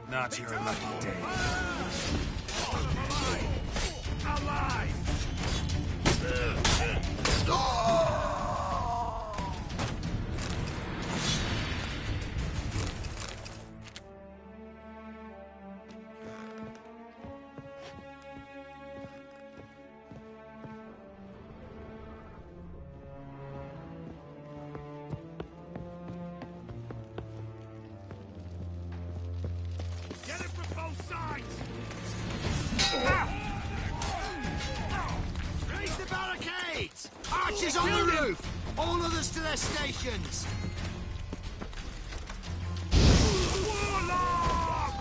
Not your lucky day. Alive! Get it from both sides! Raise the barricades! Archers on the roof! All others to their stations! Warlock!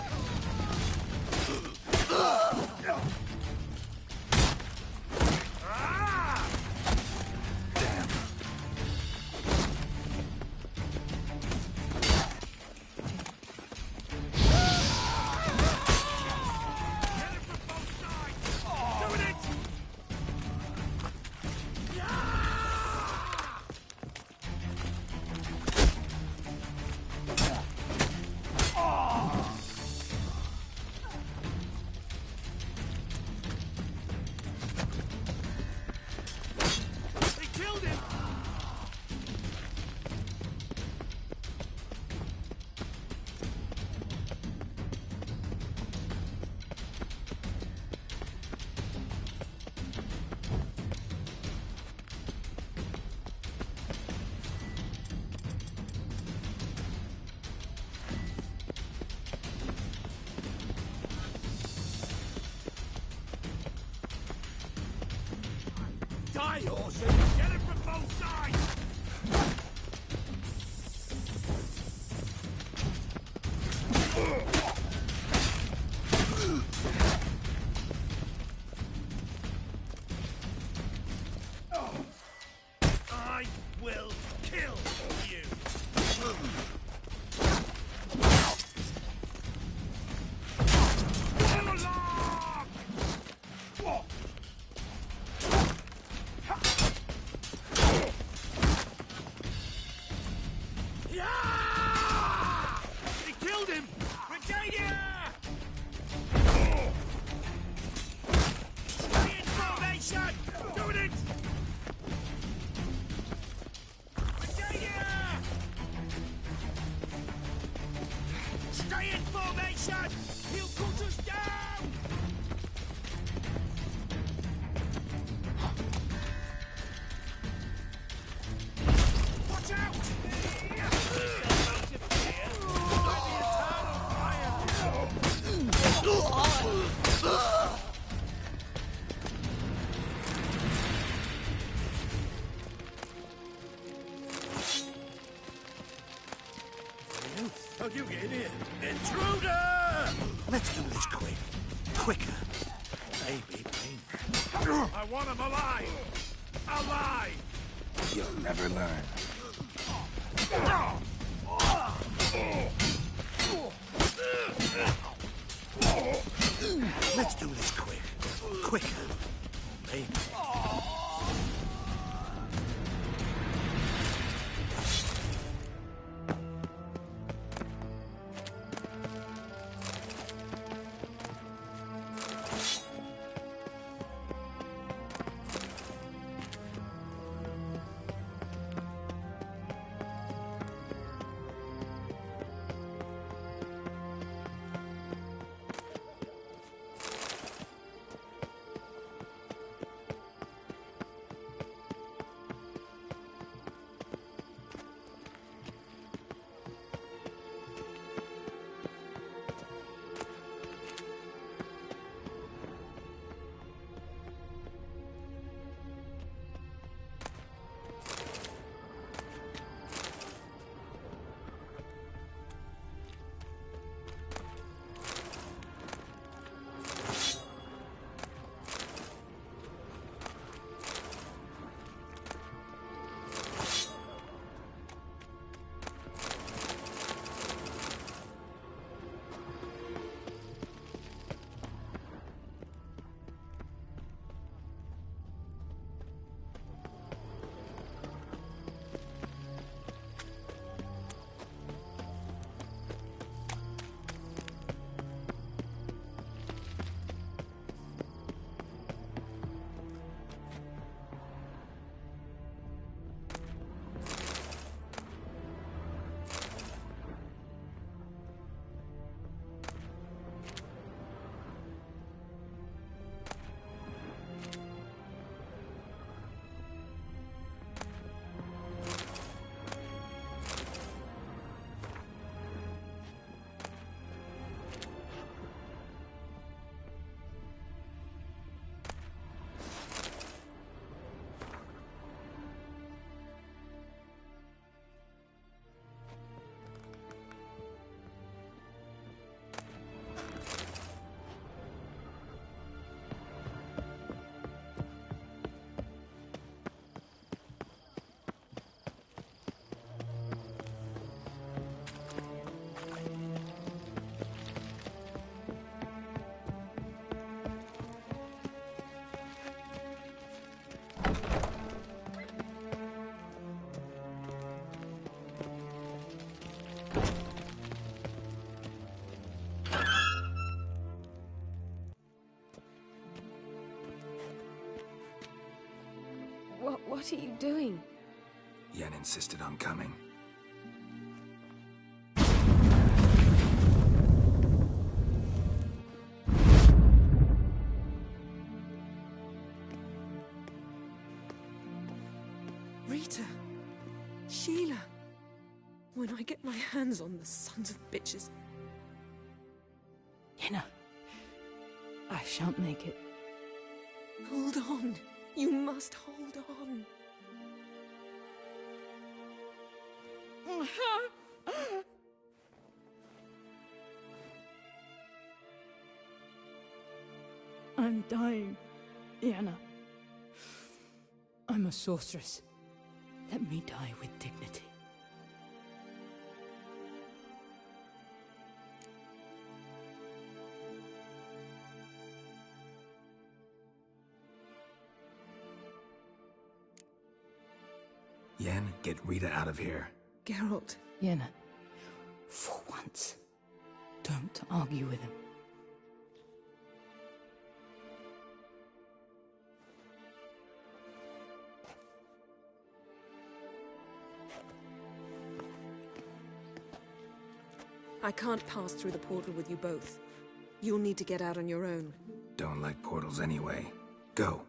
Get it from both sides! Doing it! They killed him! Die, horses! Get it from both sides! I will kill you! Warlock! Yeah! They killed him! Britannia! Stay in formation! Doing it! Britannia! Stay in formation! He'll cut us down! Watch out! How you get in? Intruder! Let's do this quick. Quicker. Maybe painful. I want him alive! Alive! You'll never learn. Let's do this quick. Quicker. Maybe. What are you doing? Yen insisted on coming. Rita. Sheila. When I get my hands on the sons of bitches. Yenna. I shan't make it. Hold on. You must hold on. I'm dying, Yenna. I'm a sorceress. Let me die with dignity. Yen, get Rita out of here. Geralt. Yenna, for once, don't argue with him. I can't pass through the portal with you both. You'll need to get out on your own. Don't like portals anyway. Go.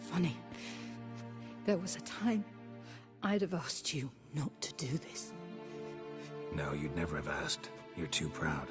Funny. There was a time I'd have asked you not to do this. No, you'd never have asked. You're too proud.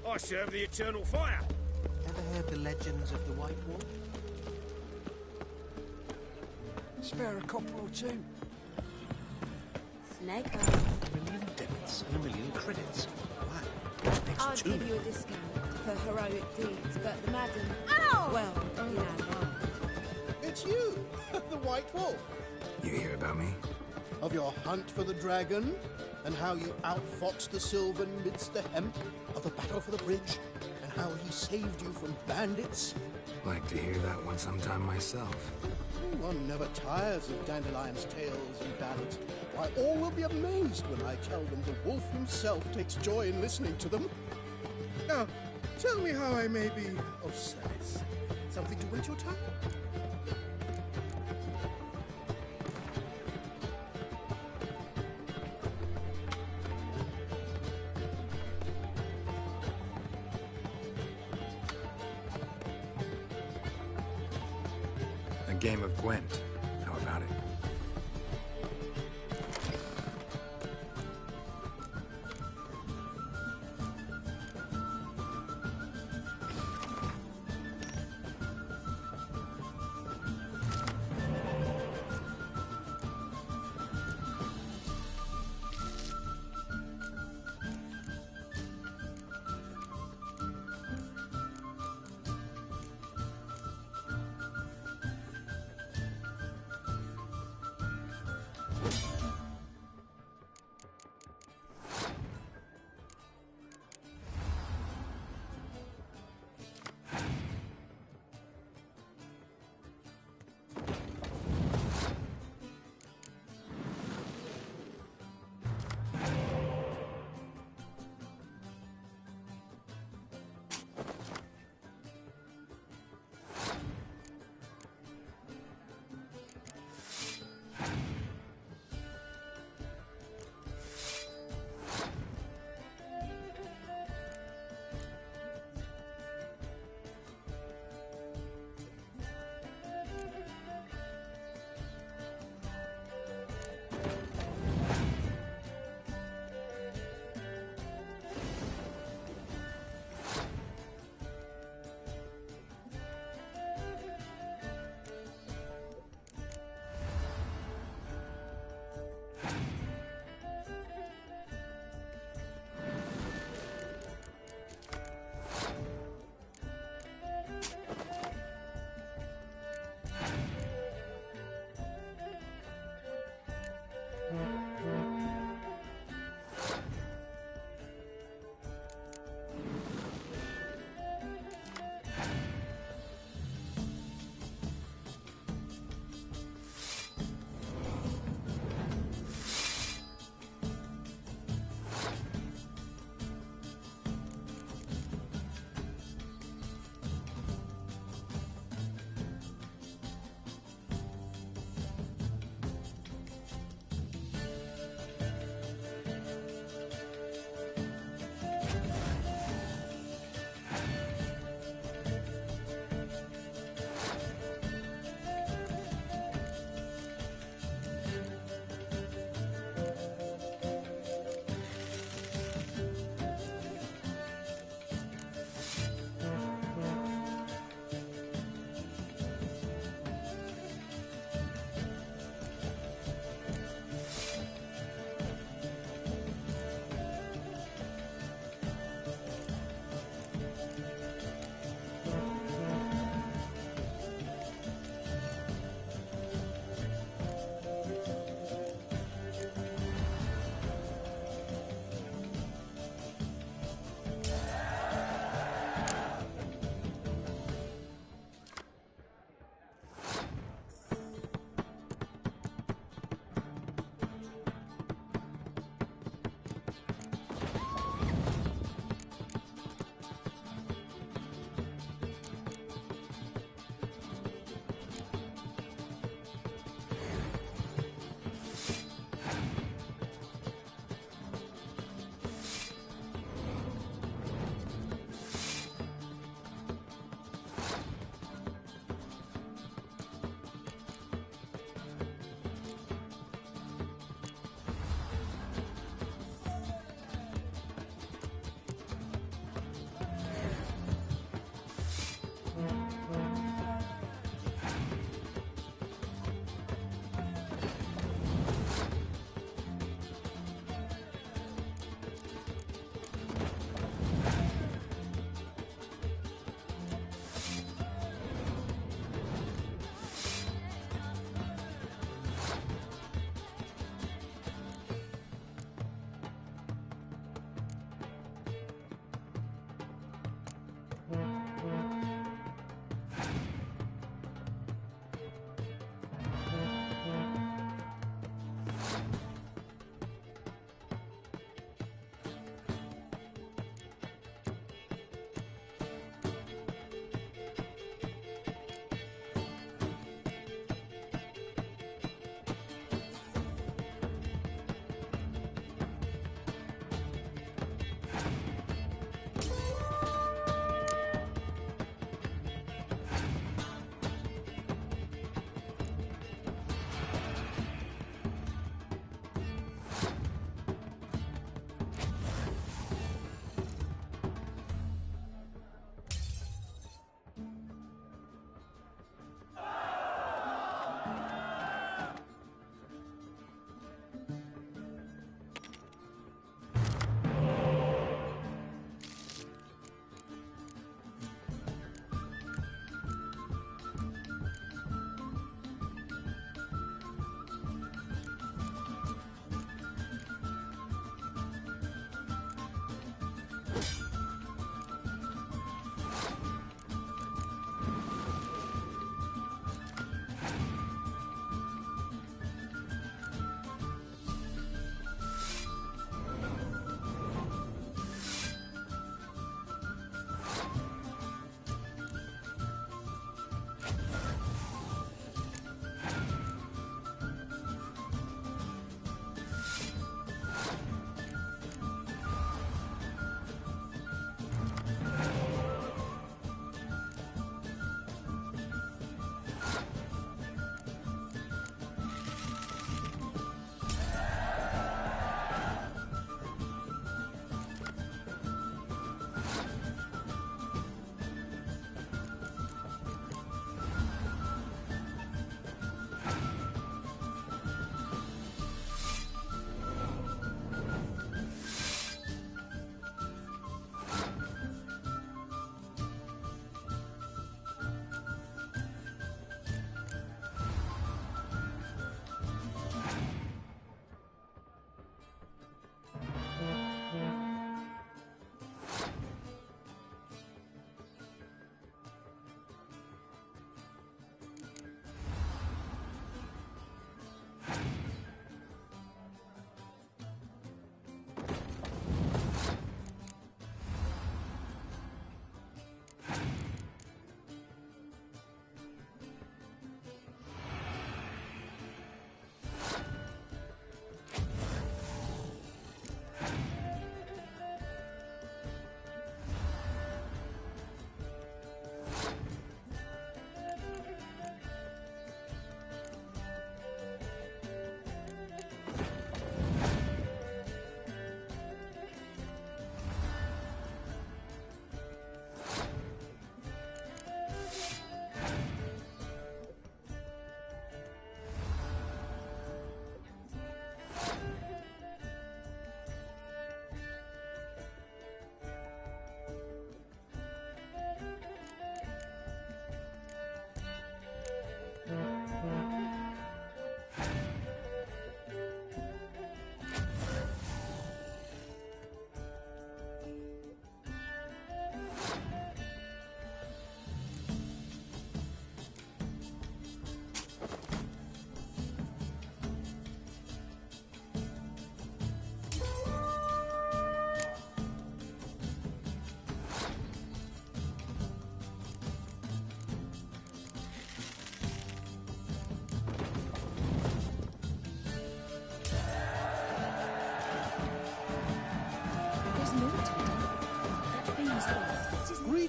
I serve the eternal fire. Ever heard the legends of the White Wolf? Spare a copper or two. Snake A million debits and a million credits. Wow. Makes I'll two. give you a discount for heroic deeds, but the madam... Ow! Well, you know. It's you, the White Wolf. You hear about me? Of your hunt for the dragon, and how you outfoxed the Sylvan midst the hemp, of the battle for the bridge, and how he saved you from bandits. Like to hear that one sometime myself. One never tires of Dandelion's tales and ballads. Why, all will be amazed when I tell them the wolf himself takes joy in listening to them. Now, tell me how I may be of service. Something to whet your tongue? A game of Gwent. How about it?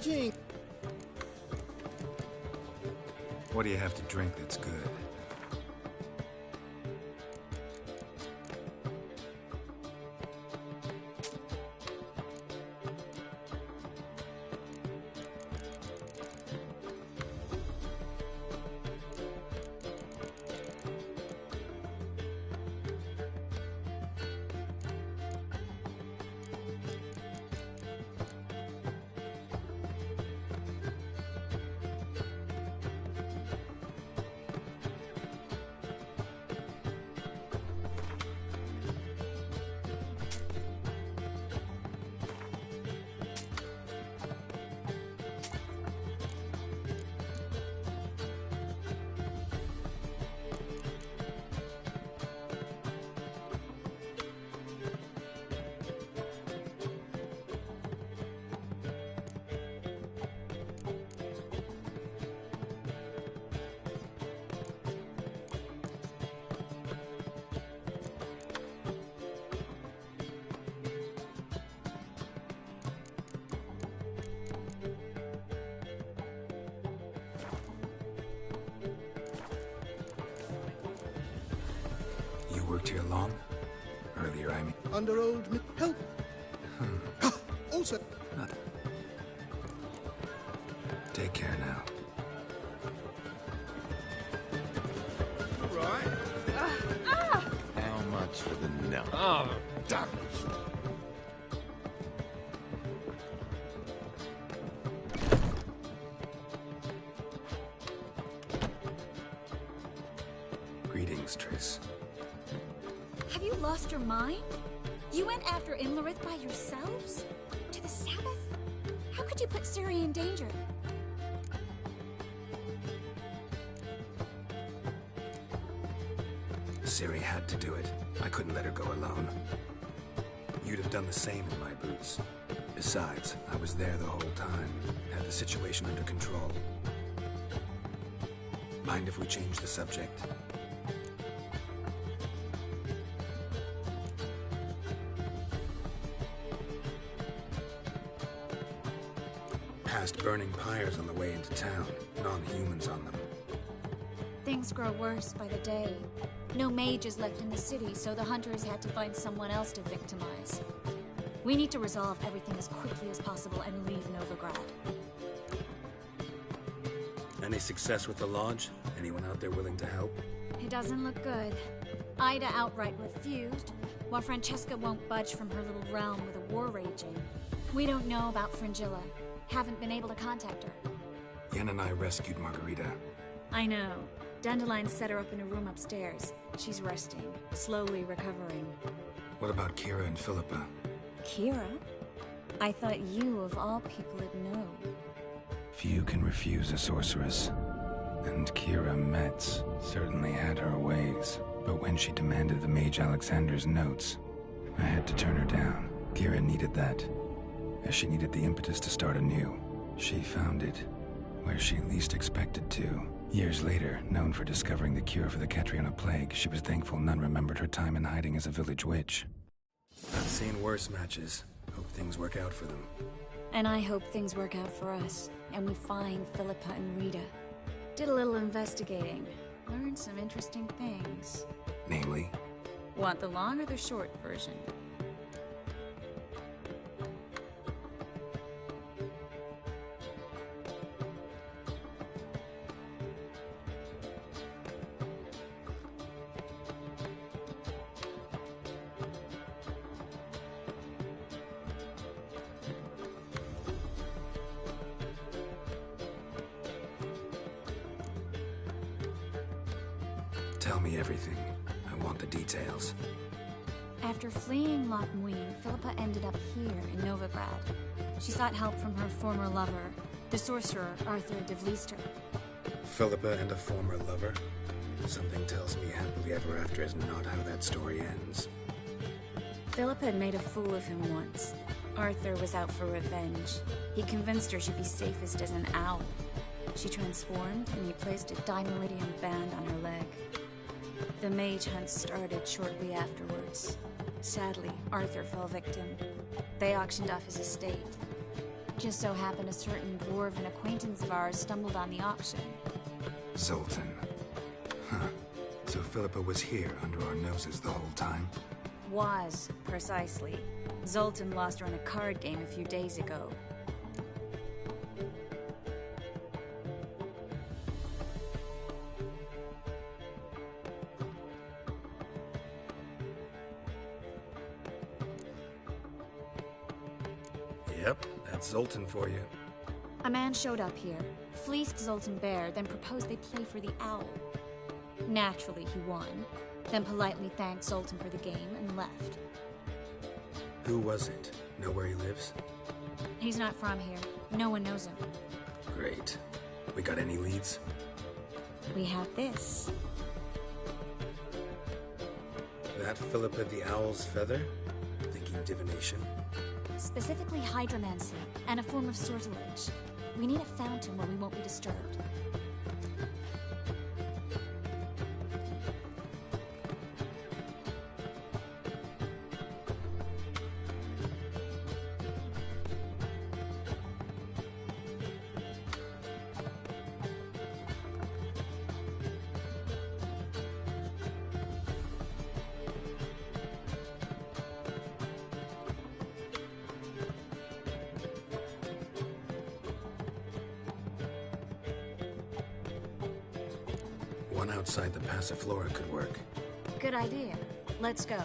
eating. What do you have to drink that's good? You worked here long? Earlier, I mean. Under old help. Also, Take care now. How much for the no? Oh, Damn. Greetings, Triss. Have you lost your mind? You went after Imlerith by yourselves? To the Sabbath? How could you put Ciri in danger? Ciri had to do it. I couldn't let her go alone. You'd have done the same in my boots. Besides, I was there the whole time. Had the situation under control. Mind if we change the subject? Past burning pyres on the way into town. Non-humans on them. Things grow worse by the day. No mages left in the city, so the hunters had to find someone else to victimize. We need to resolve everything as quickly as possible and leave Novigrad. Any success with the Lodge? Anyone out there willing to help? It doesn't look good. Ida outright refused, while Francesca won't budge from her little realm with a war raging. We don't know about Fringilla. Haven't been able to contact her. Yen and I rescued Margarita. I know. Dandelion set her up in a room upstairs. She's resting, slowly recovering. What about Kira and Philippa? Kira? I thought you, of all people, would know. Few can refuse a sorceress. And Kira Metz certainly had her ways. But when she demanded the Mage Alexander's notes, I had to turn her down. Kira needed that, as she needed the impetus to start anew. She found it where she least expected to. Years later, known for discovering the cure for the Catriona plague, she was thankful none remembered her time in hiding as a village witch. I've seen worse matches. Hope things work out for them. And I hope things work out for us, and we find Philippa and Rita. Did a little investigating. Learned some interesting things. Namely? Want the long or the short version? Tell me everything. I want the details. After fleeing Loch Muin, Philippa ended up here in Novigrad. She sought help from her former lover, the sorcerer Arthur de Vlister. Philippa and a former lover? Something tells me happily ever after is not how that story ends. Philippa had made a fool of him once. Arthur was out for revenge. He convinced her she'd be safest as an owl. She transformed, and he placed a Dimeridian band on her leg. The mage hunt started shortly afterwards. Sadly, Arthur fell victim. They auctioned off his estate. Just so happened a certain dwarven acquaintance of ours stumbled on the auction. Zoltan. Huh. So Philippa was here under our noses the whole time? Was, precisely. Zoltan lost her in a card game a few days ago. Yep, that's Zoltan for you. A man showed up here, fleeced Zoltan bare, then proposed they play for the owl. Naturally, he won, then politely thanked Zoltan for the game and left. Who was it? Know where he lives? He's not from here. No one knows him. Great. We got any leads? We have this. That Philippa the Owl's feather? Thinking divination? Specifically hydromancy, and a form of sortilege. We need a fountain where we won't be disturbed. One outside the Passiflora could work. Good idea. Let's go.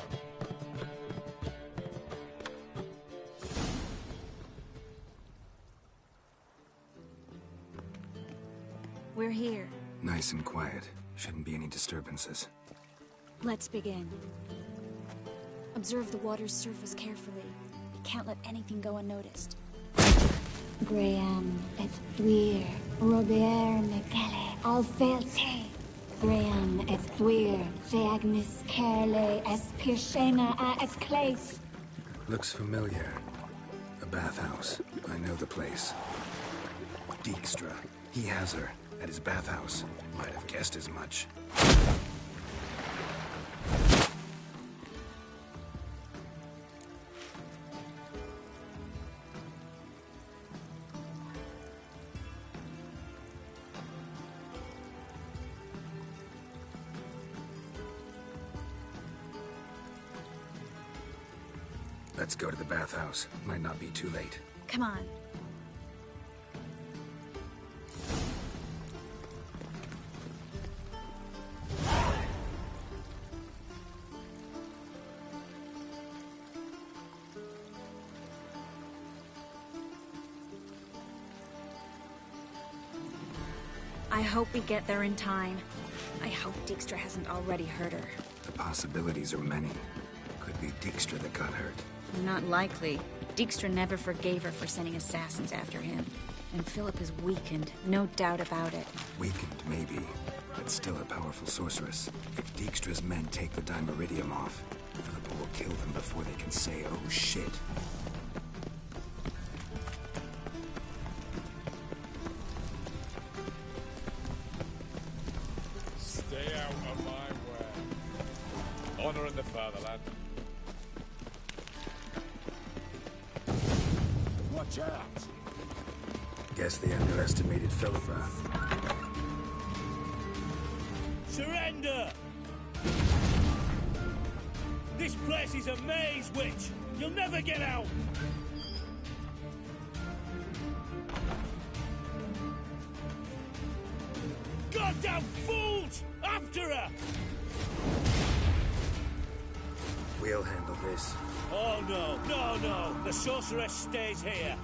We're here. Nice and quiet. Shouldn't be any disturbances. Let's begin. Observe the water's surface carefully. We can't let anything go unnoticed. Graham et thuir, Robert Mekele, Alfelte. Graham et thuir, Feagnis Kerle, es Pirshena a es Clace. Looks familiar. A bathhouse. I know the place. Dijkstra. He has her at his bathhouse. Might have guessed as much. Let's go to the bathhouse. Might not be too late. Come on. I hope we get there in time. I hope Dijkstra hasn't already hurt her. The possibilities are many. Could be Dijkstra that got hurt. Not likely. Dijkstra never forgave her for sending assassins after him. And Philip is weakened, no doubt about it. Weakened, maybe, but still a powerful sorceress. If Dijkstra's men take the Dimeridium off, Philippa will kill them before they can say, oh shit. Stay out of my way. Honor in the fatherland. Watch out! Guess they underestimated Philippa. Surrender! This place is a maze, witch! You'll never get out! Goddamn fools! After her! We'll handle this. Oh no, no, no! The sorceress stays here!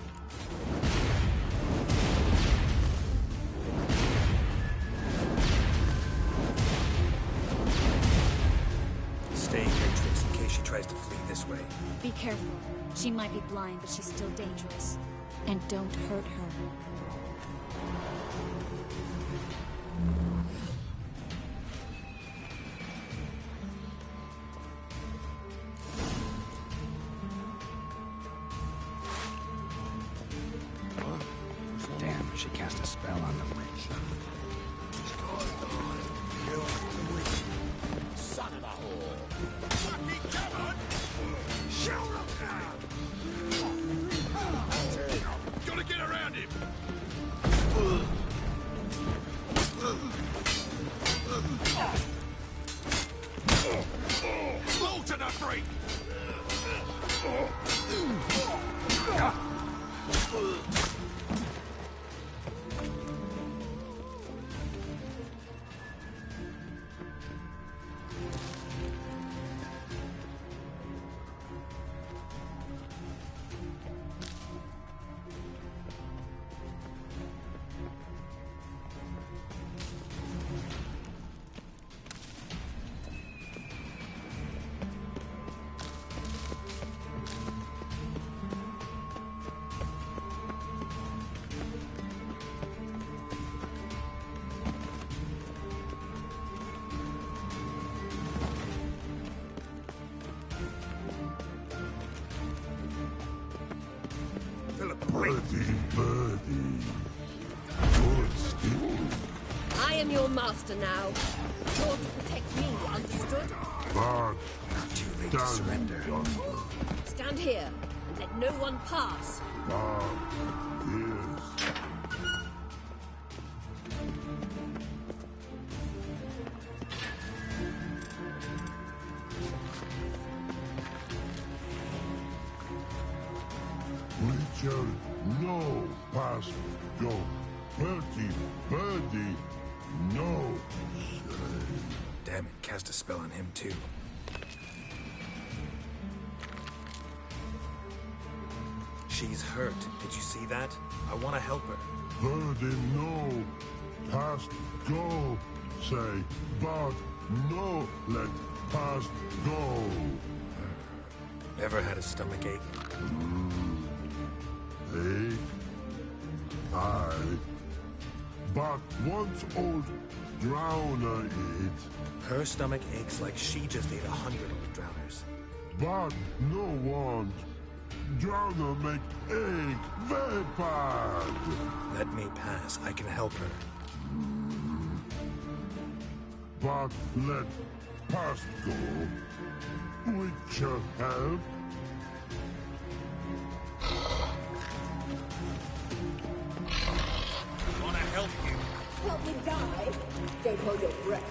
Stay here, Trix, in case she tries to flee this way. Be careful. She might be blind, but she's still dangerous. And don't hurt her. Damn, she cast a spell on them. Son of a whore! Fucking come on! Shout! Gotta around him! Fall to the freak! Birdie. Good still. I am your master now. You're to protect me, understood? But Not too late to surrender. Stand here and let no one pass. Yes. Richard, no pass, go. Birdie, no say. Damn it, cast a spell on him too. She's hurt. Did you see that? I want to help her. Birdie, no pass, go. Say, but no let pass go. Ever had a stomach ache? Ache? Aye. But once old drowner eat. Her stomach aches like she just ate 100 old drowners. But no want. Drowner make ache very bad. Let me pass. I can help her. But let past go. With your help. Want to help you? Help me die. Don't hold your breath.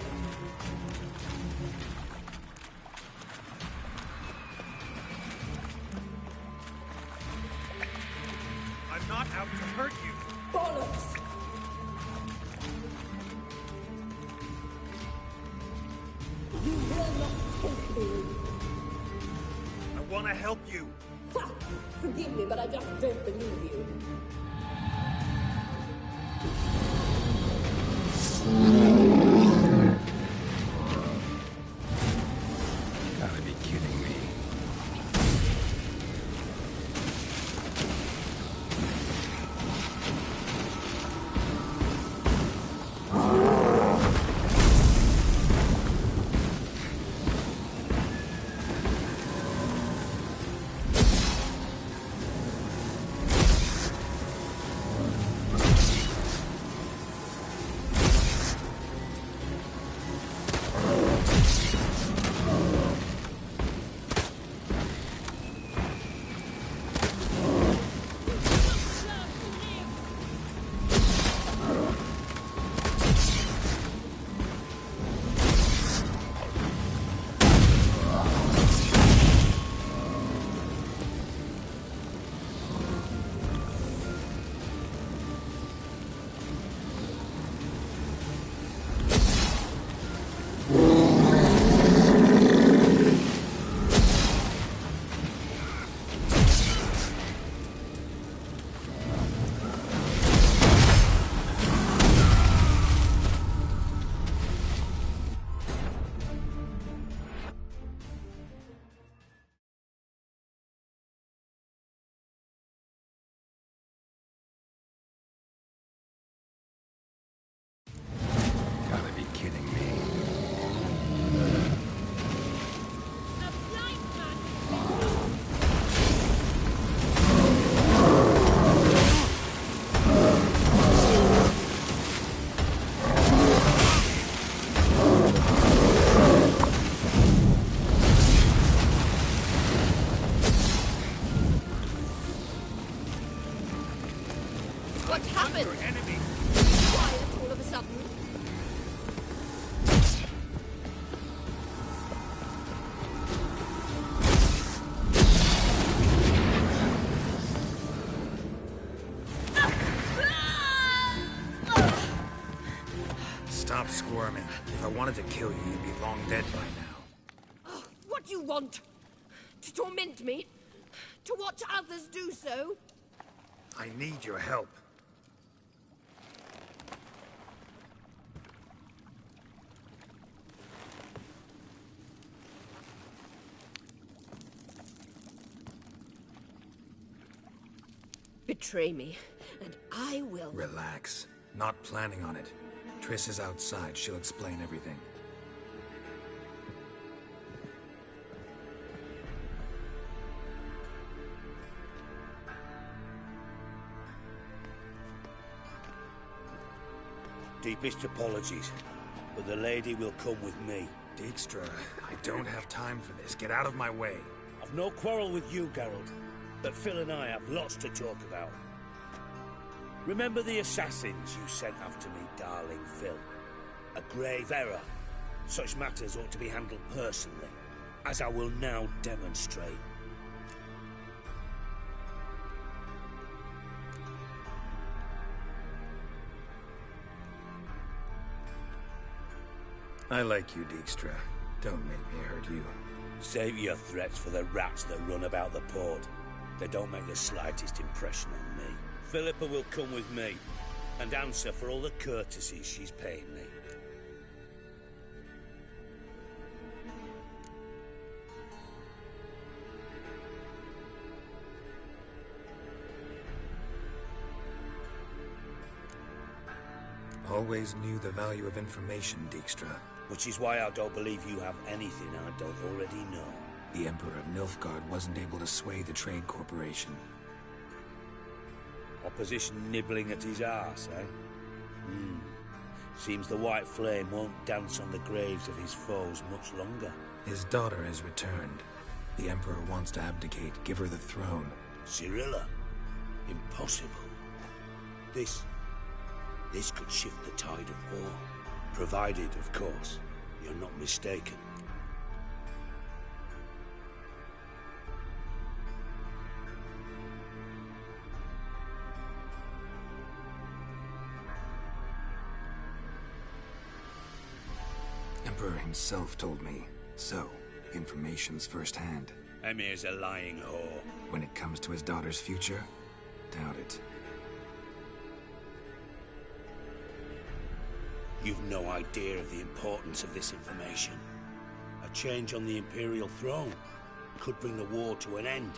I'm not out to hurt you. Bollocks! You will not take me. I want to help you. Ha! Forgive me, but I just don't believe you. Gotta be kidding me. Stop squirming. If I wanted to kill you, you'd be long dead by now. Oh, what do you want? To torment me? To watch others do so? I need your help. Betray me, and I will... Relax. Not planning on it. Triss is outside. She'll explain everything. Deepest apologies, but the lady will come with me. Dijkstra, I don't have time for this. Get out of my way. I've no quarrel with you, Geralt, but Phil and I have lots to talk about. Remember the assassins you sent after me, darling Phil? A grave error. Such matters ought to be handled personally, as I will now demonstrate. I like you, Dijkstra. Don't make me hurt you. Save your threats for the rats that run about the port. They don't make the slightest impression on me. Philippa will come with me, and answer for all the courtesies she's paying me. Always knew the value of information, Dijkstra. Which is why I don't believe you have anything I don't already know. The Emperor of Nilfgaard wasn't able to sway the Trade Corporation. Opposition nibbling at his arse, eh? Seems the White Flame won't dance on the graves of his foes much longer. His daughter has returned. The Emperor wants to abdicate, give her the throne. Cirilla? Impossible. This could shift the tide of war. Provided, of course, you're not mistaken. Emperor himself told me. So, information's firsthand. Emir's a lying whore. When it comes to his daughter's future, doubt it. You've no idea of the importance of this information. A change on the Imperial throne could bring the war to an end.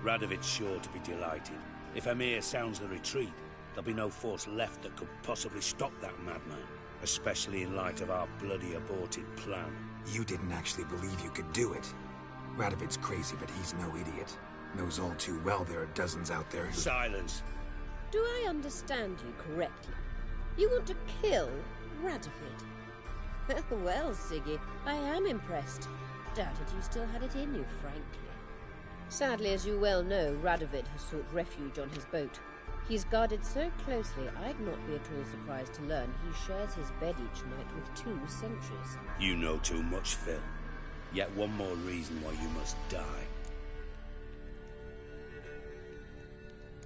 Radovid's sure to be delighted. If Emir sounds the retreat, there'll be no force left that could possibly stop that madman. Especially in light of our bloody aborted plan. You didn't actually believe you could do it. Radovid's crazy, but he's no idiot. Knows all too well there are dozens out there who... Silence! Do I understand you correctly? You want to kill Radovid? Well, Siggy, I am impressed. Doubted you still had it in you, frankly. Sadly, as you well know, Radovid has sought refuge on his boat. He's guarded so closely, I'd not be at all surprised to learn he shares his bed each night with 2 sentries. You know too much, Phil. Yet one more reason why you must die.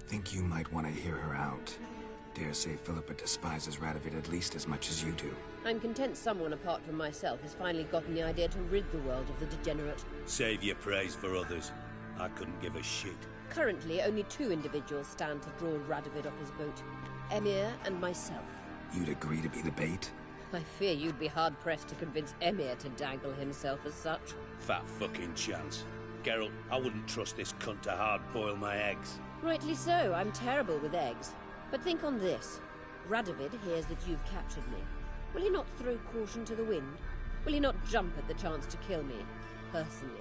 Think you might want to hear her out. Dare say Philippa despises Radovid at least as much as you do. I'm content someone apart from myself has finally gotten the idea to rid the world of the degenerate. Save your praise for others. I couldn't give a shit. Currently, only 2 individuals stand to draw Radovid off his boat. Emir and myself. You'd agree to be the bait? I fear you'd be hard-pressed to convince Emir to dangle himself as such. Fat fucking chance. Geralt, I wouldn't trust this cunt to hard-boil my eggs. Rightly so, I'm terrible with eggs. But think on this. Radovid hears that you've captured me. Will he not throw caution to the wind? Will he not jump at the chance to kill me, personally,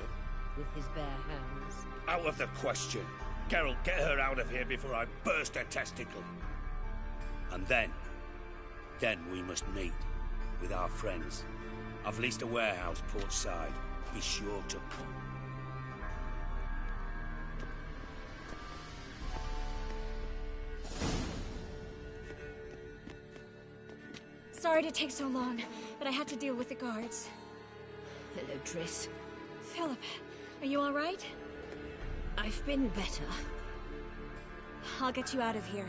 with his bare hands? Out of the question. Geralt, get her out of here before I burst a testicle. And then we must meet with our friends. I've leased a warehouse port side. Be sure to come. Sorry to take so long, but I had to deal with the guards. Hello, Triss. Philip, are you all right? I've been better. I'll get you out of here.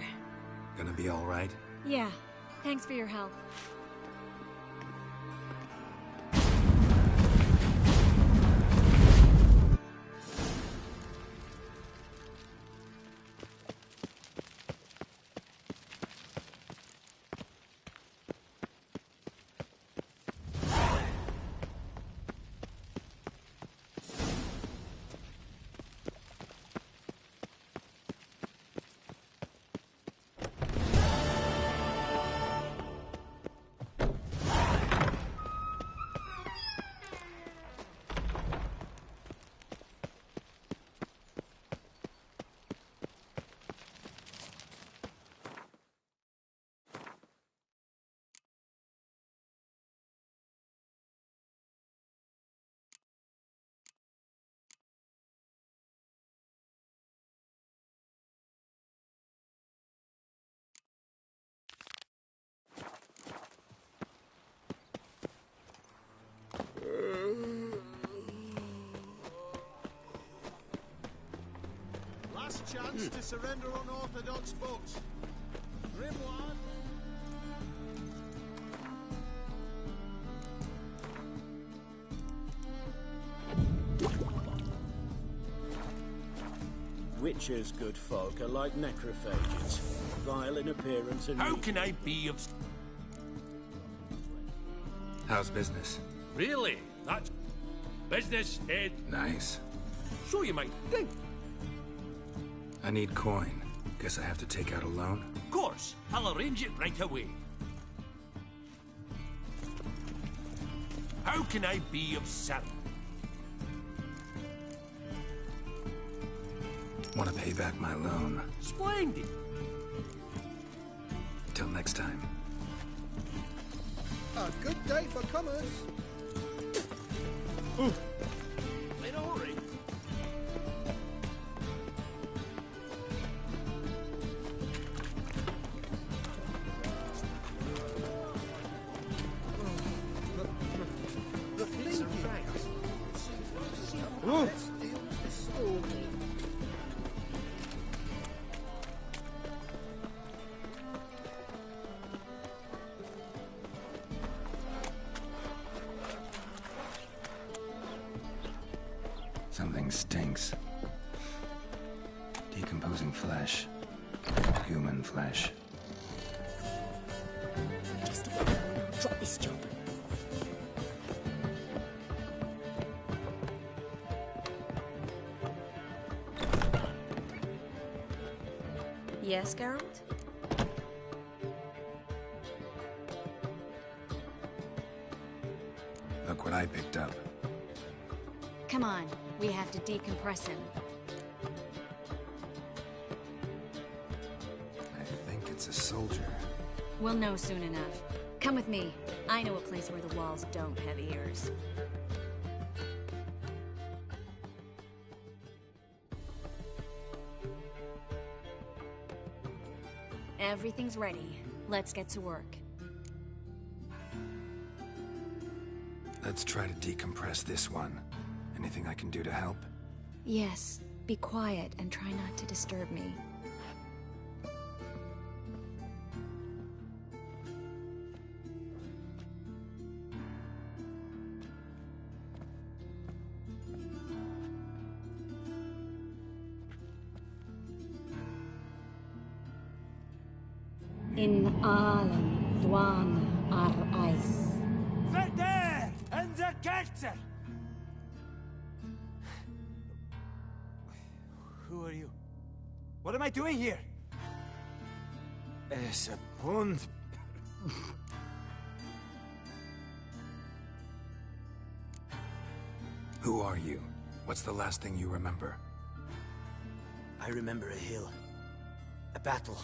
Gonna be all right? Yeah. Thanks for your help. chance to surrender unorthodox books. Grimoire. Witchers, good folk, are like necrophages. Vile in appearance and... How can I be of... How's business? Really? That's... business, Ed. Nice. So you might think. I need coin. Guess I have to take out a loan? Of course. I'll arrange it right away. How can I be of service? Want to pay back my loan. Splendid. Till next time. A good day for commerce. In a hurry. The thinking. Something stinks. Decomposing flesh. Human flesh. Just drop this job. Yes, Geralt? Look what I picked up. Come on, we have to decompress him. I think it's a soldier. We'll know soon enough. Come with me. I know a place where the walls don't have ears. Everything's ready. Let's get to work. Let's try to decompress this one. Anything I can do to help? Yes, be quiet and try not to disturb me. In Alan, Dwan, ar Ice. Verder and the Kerzer. Who are you? What am I doing here? Es a pond. Who are you? What's the last thing you remember? I remember a hill. A battle.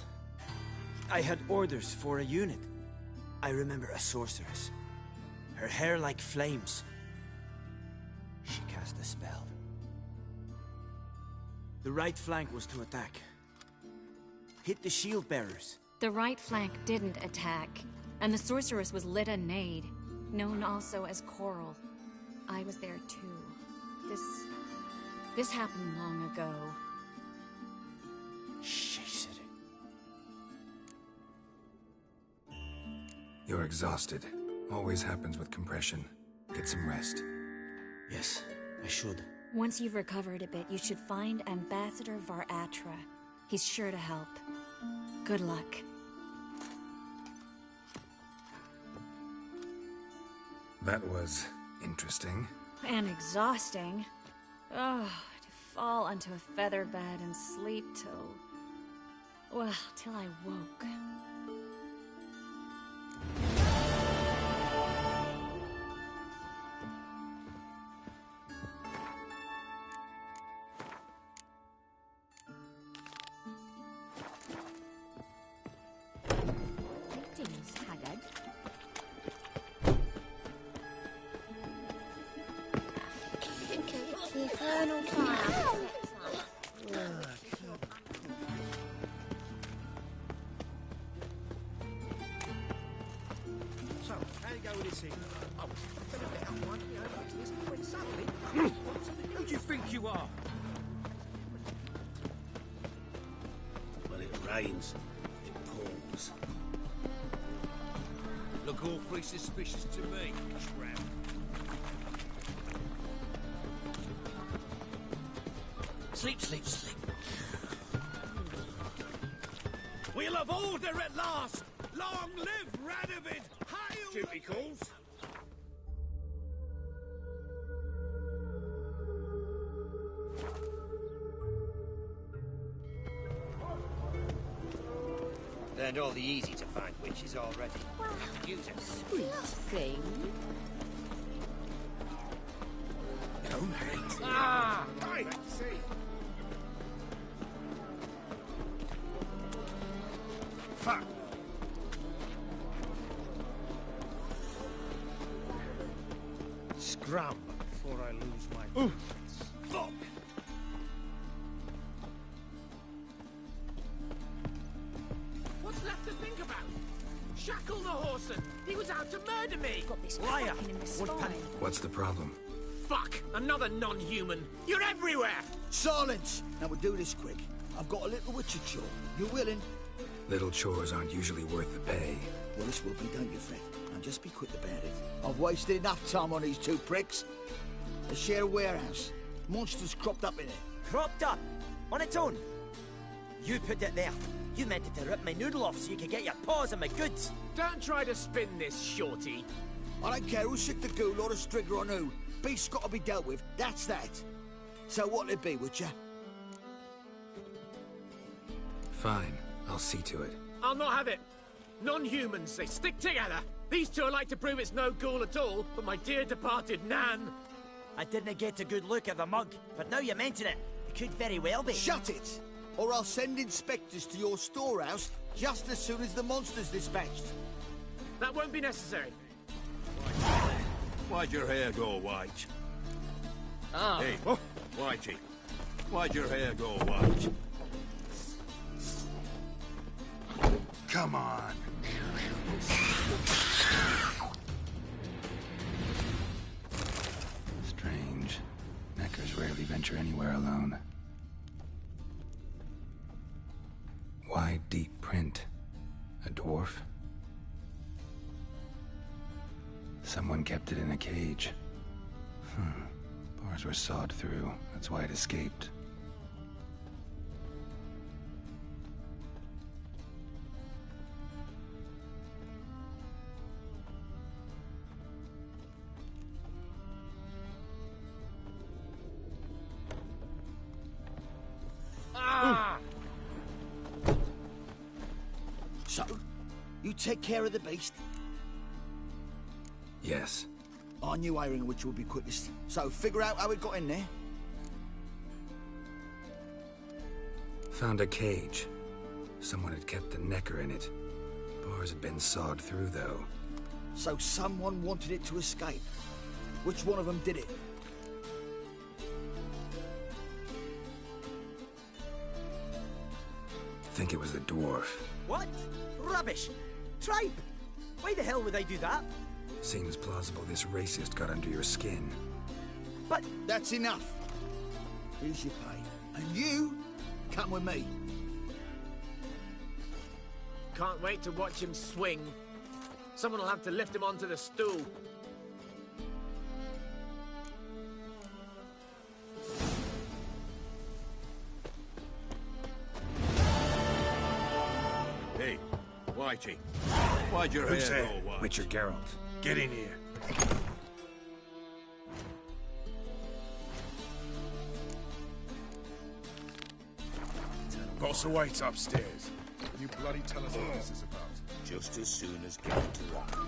I had orders for a unit. I remember a sorceress. Her hair like flames. She cast a spell. The right flank was to attack. Hit the shield bearers. The right flank didn't attack, and the sorceress was Lyta Nade, known also as Coral. I was there too. This happened long ago. You're exhausted. Always happens with compression. Get some rest. Yes, I should. Once you've recovered a bit, you should find Ambassador Var-Atra. He's sure to help. Good luck. That was interesting. And exhausting. Oh, to fall onto a feather bed and sleep till I woke. Greetings, Haggard. The infernal fire. So, how you go with this thing? Oh, I better get up one, you know, this point suddenly. Who do you think you are? pains. It pulls. Look awfully suspicious to me, tramp. Sleep, sleep, sleep. We'll have order at last! Long live Radovid! Hail! Duty calls. Learned all the easy-to-find witches already. Use it. Sweet thing. Don't hate. Ah! Hey! See. Fuck. Scram before I lose my balance. Fuck. What's left to think about? Shackle the Horson! He was out to murder me! Got this Liar! cracking in the What spine. panic? What's the problem? Fuck! Another non-human! You're everywhere! Silence! Now we'll do this quick. I've got a little witcher chore. You willing? Little chores aren't usually worth the pay. Well, this will be, don't you, friend? Now just be quick about it. I've wasted enough time on these two pricks. They share a warehouse. Monsters cropped up in it. Cropped up? On its own? You put it there. You meant it to rip my noodle off so you could get your paws on my goods. Don't try to spin this, shorty. I don't care who's sick the ghoul or the strigger on who. Beast's got to be dealt with. That's that. So what'll it be, Witcher? Fine, I'll see to it. I'll not have it. Non-humans, they stick together. These two are like to prove it's no ghoul at all, but my dear departed Nan. I didn't get a good look at the mug, but now you mention it, it could very well be. Shut it! Or I'll send inspectors to your storehouse just as soon as the monster's dispatched. That won't be necessary. Why'd your hair go white? Ah. Hey, Whitey. Why'd your hair go white? Come on. Strange. Neckers rarely venture anywhere alone. Wide, deep print. A dwarf? Someone kept it in a cage. Bars were sawed through. That's why it escaped. So, you take care of the beast? Yes. I knew hiring which would be quickest. So, figure out how it got in there. Found a cage. Someone had kept the necker in it. Bars had been sawed through, though. So someone wanted it to escape. Which one of them did it? Think it was the dwarf. What? Rubbish! Tripe! Why the hell would I do that? Seems plausible this racist got under your skin. But... That's enough. Here's your pay. And you, come with me. Can't wait to watch him swing. Someone will have to lift him onto the stool. Hey, Whitey. Why'd your Who's hair there? go white? Witcher Geralt. Get in here. Boss awaits upstairs. Will you bloody tell us what this is about? Just as soon as Geralt arrives.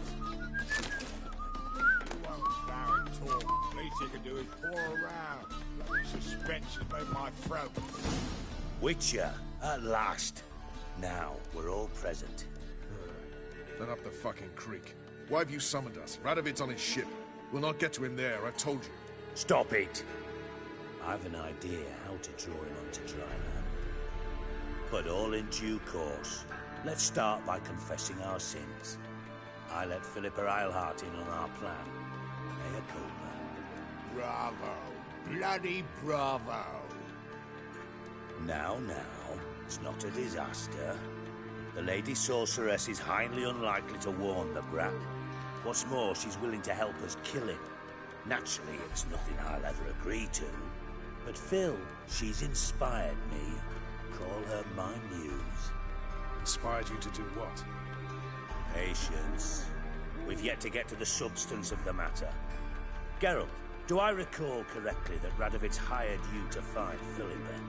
Least you can do is pour around. Bloody suspense has made my throat. Witcher, at last. Now, we're all present. Then up the fucking creek. Why have you summoned us? Radovid's on his ship. We'll not get to him there, I've told you. Stop it! I've an idea how to draw him onto dry land. But all in due course. Let's start by confessing our sins. I let Philippa Eilhart in on our plan. Mea culpa. Bravo. Bloody bravo. Now, It's not a disaster. The Lady Sorceress is highly unlikely to warn the brat. What's more, she's willing to help us kill him. Naturally, it's nothing I'll ever agree to. But Phil, she's inspired me. Call her my muse. Inspired you to do what? Patience. We've yet to get to the substance of the matter. Geralt, do I recall correctly that Radovid hired you to find Philippa?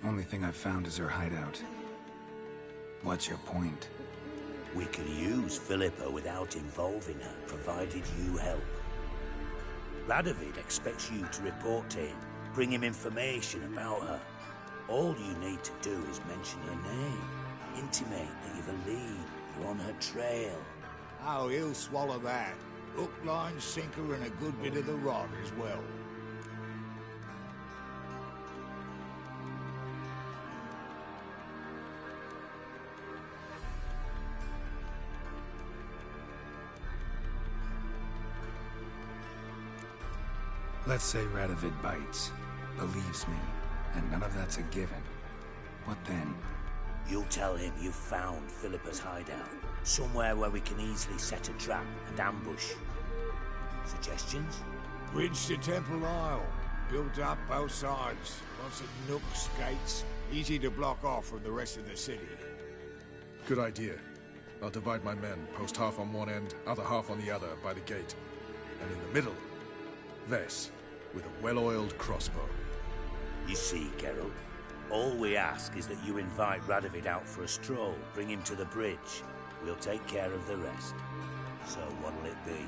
Only thing I've found is her hideout. What's your point? We can use Philippa without involving her, provided you help. Radovid expects you to report to him, bring him information about her. All you need to do is mention her name, intimate that you've a lead, you're on her trail. Oh, he'll swallow that. Hook, line, sinker, and a good bit of the rod as well. Let's say Radovid bites, believes me, and none of that's a given. What then? You'll tell him you found Philippa's hideout, somewhere where we can easily set a trap and ambush. Suggestions? Bridge to Temple Isle. Built up both sides. Lots of nooks, gates. Easy to block off from the rest of the city. Good idea. I'll divide my men, post half on one end, other half on the other, by the gate. And in the middle, Vess, with a well-oiled crossbow. You see, Geralt, all we ask is that you invite Radovid out for a stroll, bring him to the bridge. We'll take care of the rest. So what'll it be?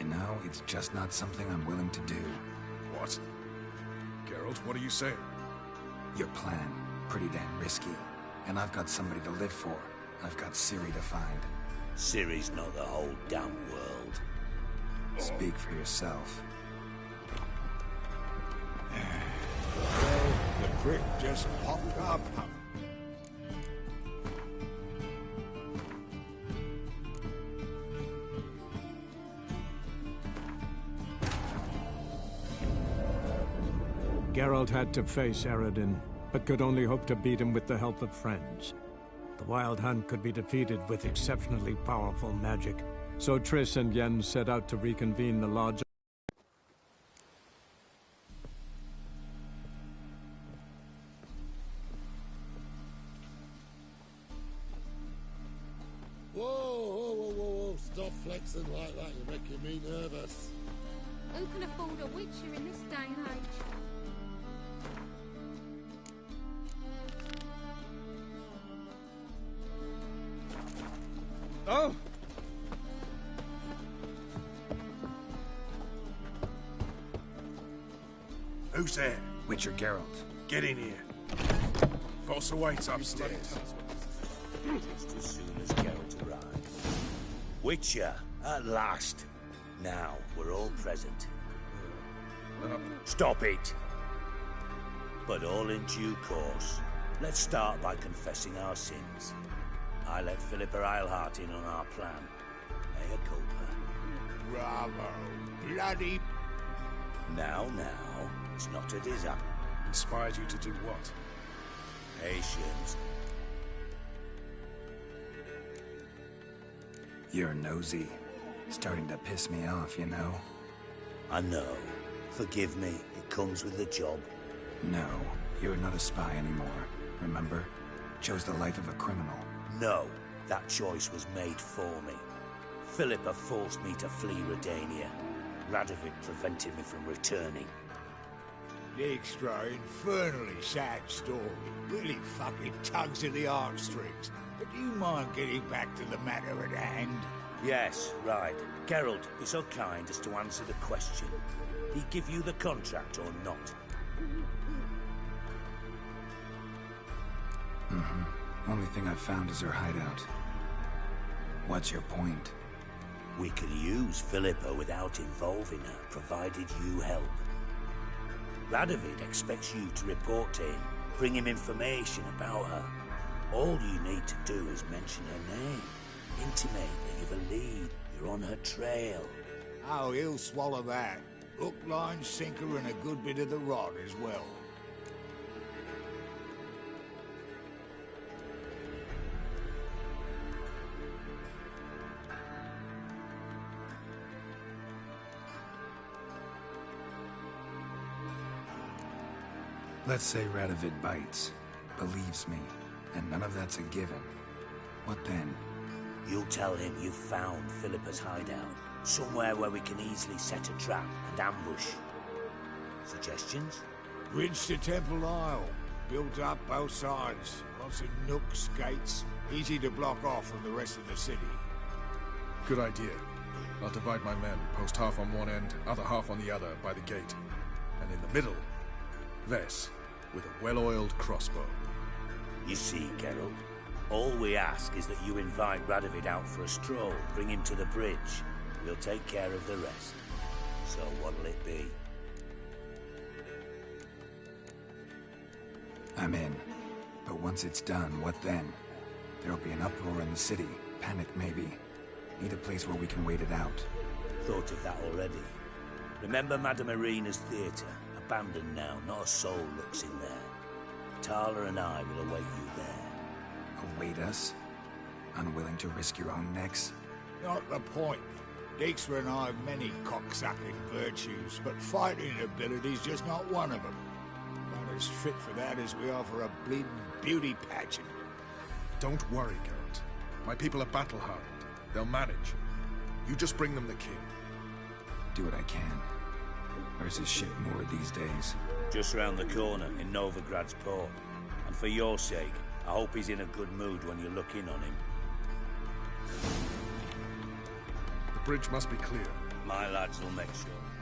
You know, it's just not something I'm willing to do. What? Geralt, what are you saying? Your plan, pretty damn risky. And I've got somebody to live for. I've got Ciri to find. Ciri's not the whole damn world. Speak for yourself. Well, the prick just popped up. Geralt had to face Eredin, but could only hope to beat him with the help of friends. The Wild Hunt could be defeated with exceptionally powerful magic, so Triss and Yen set out to reconvene the Lodge. Whoa, stop flexing like that, you're making me nervous. Who can afford a Witcher in this day and age? Oh! Who's there? Witcher Geralt. Get in here. Force awaits upstairs. Just as soon as Geralt arrives. Witcher, at last. Now, we're all present. Stop it! But all in due course. Let's start by confessing our sins. I let Philippa Eilhart in on our plan. Mea culpa. Bravo. Bloody... Now, it's not a disaster. Inspired you to do what? Patience. You're nosy. Starting to piss me off, you know? I know. Forgive me. It comes with the job. No, you're not a spy anymore. Remember? Chose the life of a criminal. No, that choice was made for me. Philippa forced me to flee Redania. Radovid prevented me from returning. Extra infernally sad story. Really fucking tugs at the heartstrings. But do you mind getting back to the matter at hand? Yes, right. Geralt, be so kind as to answer the question. Did he give you the contract or not? Only thing I've found is her hideout. What's your point? We can use Philippa without involving her, provided you help. Radovid expects you to report to him, bring him information about her. All you need to do is mention her name. Intimate that you've a lead, you're on her trail. Oh, he'll swallow that. Hook, line, sinker, and a good bit of the rod as well. Let's say Radovid bites, believes me, and none of that's a given. What then? You'll tell him you've found Philippa's hideout, somewhere where we can easily set a trap and ambush. Suggestions? Bridge to Temple Isle. Built up both sides. Lots of nooks, gates. Easy to block off from the rest of the city. Good idea. I'll divide my men, post half on one end, other half on the other, by the gate. And in the middle, Ves, with a well-oiled crossbow. You see, Geralt, all we ask is that you invite Radovid out for a stroll, bring him to the bridge. We'll take care of the rest. So what'll it be? I'm in. But once it's done, what then? There'll be an uproar in the city. Panic, maybe. Need a place where we can wait it out. Thought of that already. Remember Madame Irina's theatre? Abandoned now, not a soul looks in there. Tala and I will await you there. Await us? Unwilling to risk your own necks? Not the point. Dijkstra and I have many cocksucking virtues, but fighting ability's just not one of them. Not as fit for that as we are for a bleeding beauty pageant. Don't worry, Geralt. My people are battle-hardened. They'll manage. You just bring them the king. Do what I can. Where's his ship moored these days? Just round the corner, in Novigrad's port. And for your sake, I hope he's in a good mood when you look in on him. The bridge must be clear. My lads will make sure.